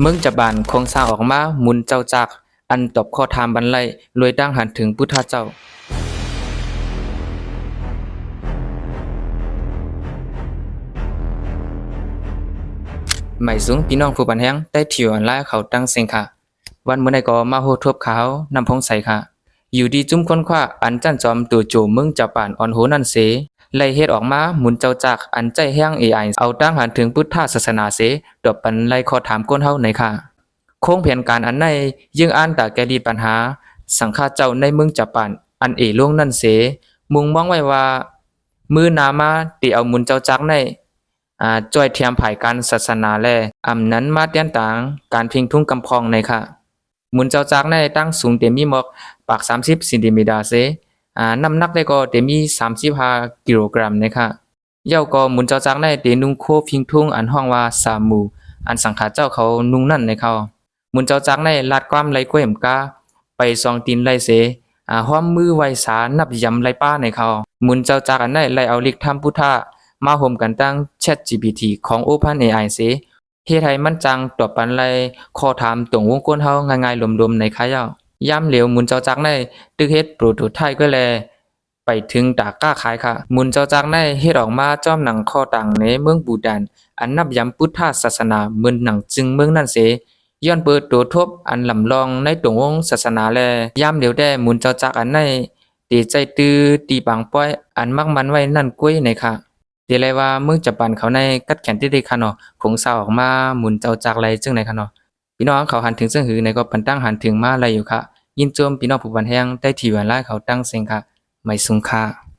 เมืองจะบานโครงสร้างออกมาหมุนเจ้าจักอันตอบข้อถามบันไลรวยดังหันถึงพุทธเจ้าหมายสูงพี่น้องผู้บันแห้งได้ถิ่วออนไลน์เขาตั้งเสียงค่ะวันเมื่อใดก็มาโหทบขาวนำพงใสค่ะอยู่ดีจุ้มค้นคว้าอันจันจอมตัวโจเมืองจะป่านอ่อนโหนั่นเสไล่เฮ็ดออกมาหมุนเจ้าจักอันใจแห้ง AI เอาตั้งหันถึงพุทธศาสนาเสดอกปันไล่ข้อถามก้นเฮาในค่ะโครงแผนการอันในยิ่งอ่านตาแกลีปัญหาสังฆาเจ้าในเมืองจะป่านอันล่วงนั่นเสมุ่งมองไว้ว่ามือนามาตีเอาหมุนเจ้าจักในจ้อยเทียมภายการศาสนาและอำนั้นมาเตียนต่างการพิงทุ่งกำพองในค่ะหมุนเจ้าจักในตั้งสูงเต็มมีหมอกปาก30เซนติเมตรเสน้ำหนักได้ก็เต็มมี35กิโลกรัมนะคะเย้าก็หมุนเจ้าจักในเตนุ่งโคพิงทุ่งอันห้องว่าสามูอันสังฆาเจ้าเขานุ่งนั่นในเขาหมุนเจ้าจักในลาดความไหลก้วยมกาไปซองตีนไหลเสห้อมมือไวสานับยำไหลป้าในเขาหมุนเจ้าจักอันในไหลเอาลิกทำพุทธะมาห่มกันตั้ง ChatGPT ของ OpenAI เสเฮ็ดให้มันจังตอบปันไลข้อถามตรงวงกลเฮาง่ายๆลมๆในคายย่ำเหลวหมุนเจ้าจักในตึกเฮ็ดโปรโตไทป์ก็แลไปถึงตากล้าขายค่ะหมุนเจ้าจักในเฮ็ดออกมาจ้อมหนังข้อต่างในเมืองบูดานอันนับยำพุทธศาสนาเหมือนหนังจึงเมืองนั่นเสย้อนเปิดตัวทบอันลำลองในตรงวงศาสนาแลย่ำเหลวได้หมุนเจ้าจักอันในตีใจตื้อตีบางป้อยอันมักมันไว้นั่นก้วยในค่ะเดี๋ยวเลยว่าเมืองจับปันเขาในกัดแขนที่ได้ค่ะเนาะผงเศร้าออกมาหมุนเจ้าจักไรจึงในค่ะเนาะพี่น้องเขาหันถึงซึ่งหือในก็ปันตั้งหันถึงมาอะไรอยู่ค่ะยินโจมพี่น้องผู้บันแห้งได้ที่วันไล่เขาตั้งเสียงค่ะไม่สุงค่ะ